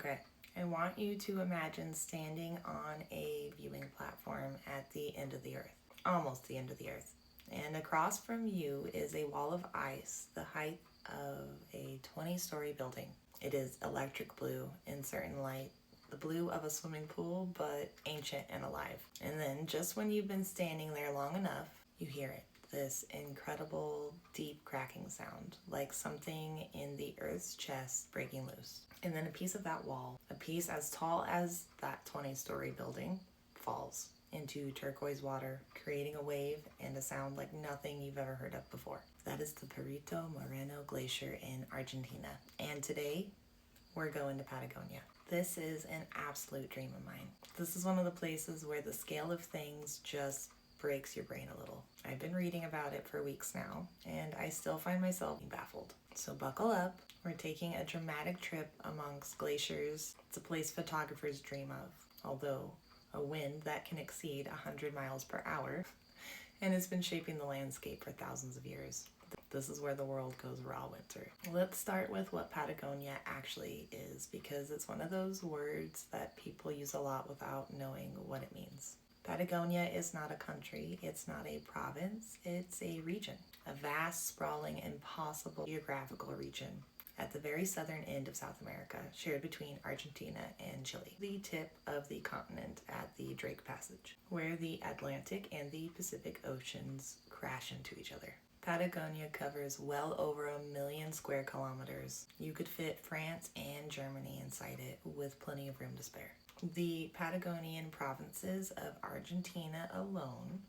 Okay, I want you to imagine standing on a viewing platform at the end of the earth, almost the end of the earth. And across from you is a wall of ice, the height of a 20-story building. It is electric blue in certain light, the blue of a swimming pool, but ancient and alive. And then just when you've been standing there long enough, you hear it. This incredible deep cracking sound, like something in the earth's chest breaking loose. And then a piece of that wall, a piece as tall as that 20-story building, falls into turquoise water, creating a wave and a sound like nothing you've ever heard of before. That is the Perito Moreno Glacier in Argentina. And today, we're going to Patagonia. This is an absolute dream of mine. This is one of the places where the scale of things just breaks your brain a little. I've been reading about it for weeks now, and I still find myself baffled. So buckle up. We're taking a dramatic trip amongst glaciers. It's a place photographers dream of, although a wind that can exceed 100 miles per hour, and it's been shaping the landscape for thousands of years. This is where the world goes raw winter. Let's start with what Patagonia actually is, because it's one of those words that people use a lot without knowing what it means. Patagonia is not a country, it's not a province, it's a region. A vast, sprawling, impossible geographical region at the very southern end of South America, shared between Argentina and Chile. The tip of the continent at the Drake Passage, where the Atlantic and the Pacific Oceans crash into each other. Patagonia covers well over 1 million square kilometers. You could fit France and Germany inside it with plenty of room to spare. The Patagonian provinces of Argentina alone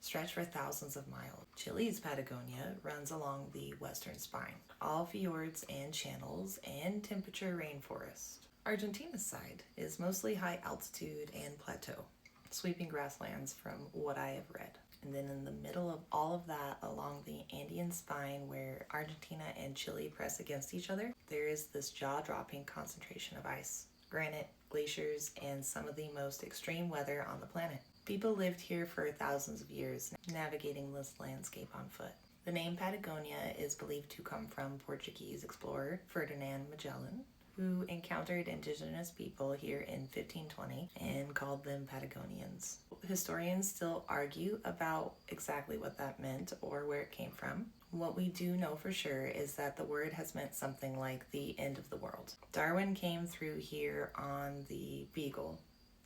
stretch for thousands of miles. Chile's Patagonia runs along the western spine, all fjords and channels and temperature rainforest. Argentina's side is mostly high altitude and plateau, sweeping grasslands from what I have read. And then in the middle of all of that, along the Andean spine where Argentina and Chile press against each other, there is this jaw-dropping concentration of ice, granite, glaciers, and some of the most extreme weather on the planet. People lived here for thousands of years, navigating this landscape on foot. The name Patagonia is believed to come from Portuguese explorer Ferdinand Magellan, who encountered indigenous people here in 1520 and called them Patagonians. Historians still argue about exactly what that meant or where it came from. What we do know for sure is that the word has meant something like the end of the world. Darwin came through here on the Beagle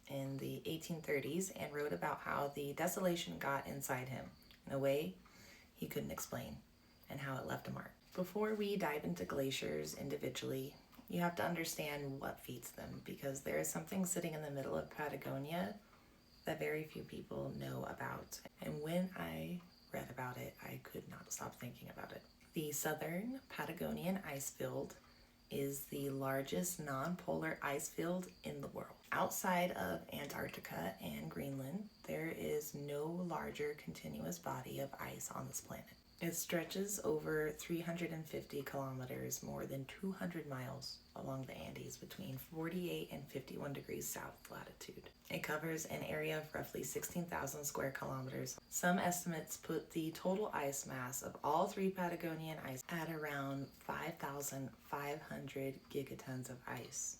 in the 1830s and wrote about how the desolation got inside him in a way he couldn't explain and how it left a mark. Before we dive into glaciers individually, you have to understand what feeds them, because there is something sitting in the middle of Patagonia that very few people know about. And when I read about it, I could not stop thinking about it. The southern Patagonian Icefield is the largest non-polar ice field in the world. Outside of Antarctica and Greenland, there is no larger continuous body of ice on this planet. It stretches over 350 kilometers, more than 200 miles along the Andes between 48 and 51 degrees south latitude. It covers an area of roughly 16,000 square kilometers. Some estimates put the total ice mass of all three Patagonian ice at around 5,500 gigatons of ice.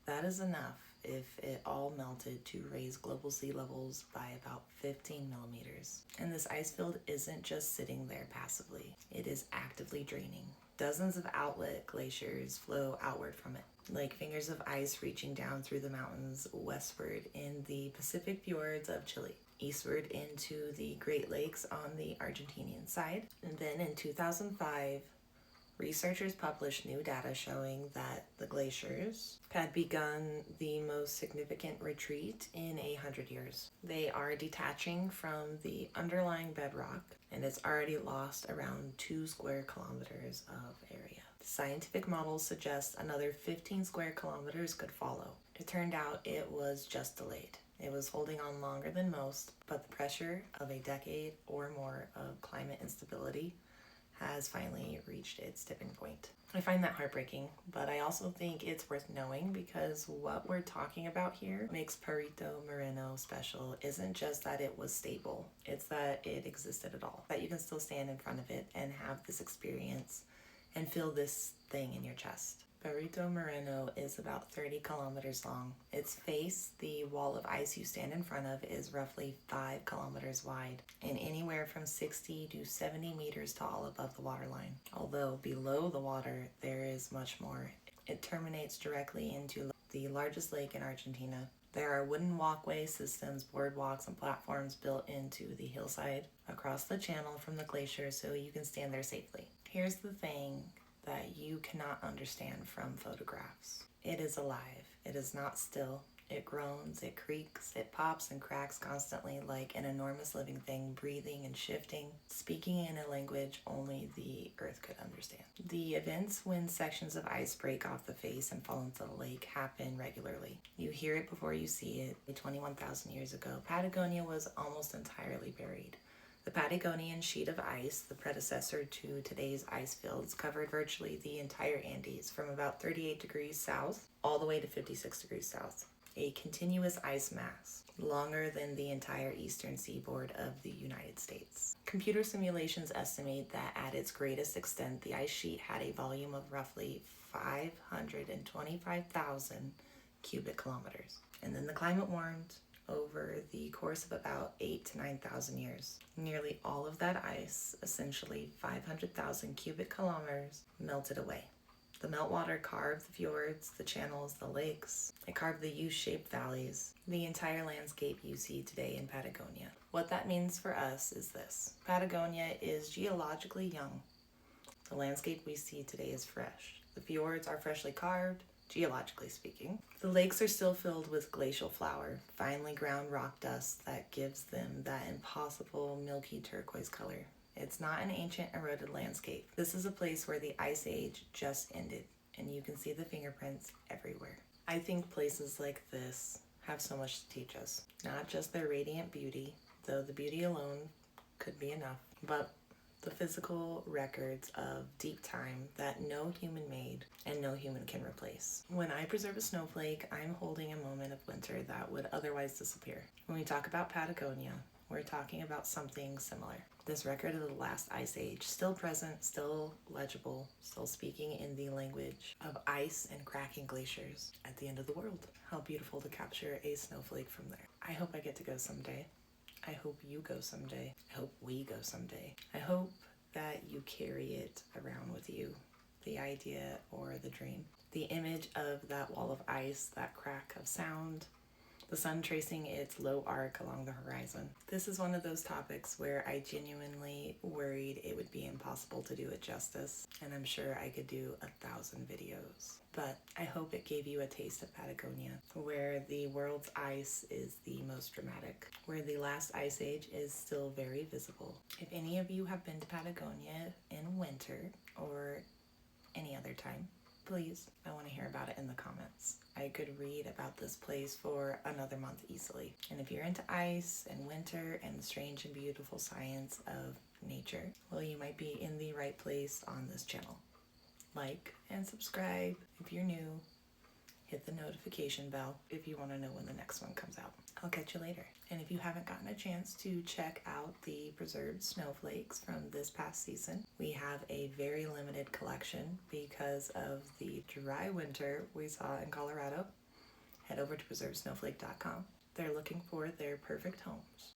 That is enough if it all melted to raise global sea levels by about 15 millimeters. And this ice field isn't just sitting there passively, it is actively draining. Dozens of outlet glaciers flow outward from it, like fingers of ice reaching down through the mountains westward in the Pacific fjords of Chile, eastward into the Great Lakes on the Argentinian side. And then in 2005, researchers published new data showing that the glaciers had begun the most significant retreat in 100 years. They are detaching from the underlying bedrock, and it's already lost around 2 square kilometers of area. Scientific models suggest another 15 square kilometers could follow. It turned out it was just delayed. It was holding on longer than most, but the pressure of a decade or more of climate instability has finally reached its tipping point. I find that heartbreaking, but I also think it's worth knowing, because what we're talking about here makes Perito Moreno special isn't just that it was stable, it's that it existed at all. That you can still stand in front of it and have this experience and feel this thing in your chest. Perito Moreno is about 30 kilometers long. Its face, the wall of ice you stand in front of, is roughly 5 kilometers wide and anywhere from 60 to 70 meters tall above the waterline. Although below the water, there is much more. It terminates directly into the largest lake in Argentina. There are wooden walkway systems, boardwalks, and platforms built into the hillside across the channel from the glacier so you can stand there safely. Here's the thing that you cannot understand from photographs. It is alive. It is not still. It groans, it creaks, it pops and cracks constantly like an enormous living thing, breathing and shifting, speaking in a language only the earth could understand. The events when sections of ice break off the face and fall into the lake happen regularly. You hear it before you see it. 21,000 years ago, Patagonia was almost entirely buried. The Patagonian sheet of ice, the predecessor to today's ice fields, covered virtually the entire Andes from about 38 degrees south all the way to 56 degrees south. A continuous ice mass, longer than the entire eastern seaboard of the United States. Computer simulations estimate that at its greatest extent, the ice sheet had a volume of roughly 525,000 cubic kilometers. And then the climate warmed over the course of about 8,000 to 9,000 years. Nearly all of that ice, essentially 500,000 cubic kilometers, melted away. The meltwater carved the fjords, the channels, the lakes. It carved the U-shaped valleys, the entire landscape you see today in Patagonia. What that means for us is this. Patagonia is geologically young. The landscape we see today is fresh. The fjords are freshly carved, geologically speaking. The lakes are still filled with glacial flour, finely ground rock dust that gives them that impossible milky turquoise color. It's not an ancient eroded landscape. This is a place where the ice age just ended, and you can see the fingerprints everywhere. I think places like this have so much to teach us. Not just their radiant beauty, though the beauty alone could be enough, but the physical records of deep time that no human made and no human can replace. When I preserve a snowflake, I'm holding a moment of winter that would otherwise disappear. When we talk about Patagonia, we're talking about something similar. This record of the last ice age, still present, still legible, still speaking in the language of ice and cracking glaciers at the end of the world. How beautiful to capture a snowflake from there. I hope I get to go someday. I hope you go someday. I hope we go someday. I hope that you carry it around with you, the idea or the dream. The image of that wall of ice, that crack of sound, the sun tracing its low arc along the horizon. This is one of those topics where I genuinely worried it would be impossible to do it justice, and I'm sure I could do 1,000 videos. But I hope it gave you a taste of Patagonia, where the world's ice is the most dramatic, where the last ice age is still very visible. If any of you have been to Patagonia in winter or any other time, please, I want to hear about it in the comments. I could read about this place for another month easily. And if you're into ice and winter and the strange and beautiful science of nature, well, you might be in the right place on this channel. Like and subscribe if you're new. Hit the notification bell if you want to know when the next one comes out. I'll catch you later. And if you haven't gotten a chance to check out the preserved snowflakes from this past season, we have a very limited collection because of the dry winter we saw in Colorado. Head over to preservedsnowflake.com. They're looking for their perfect homes.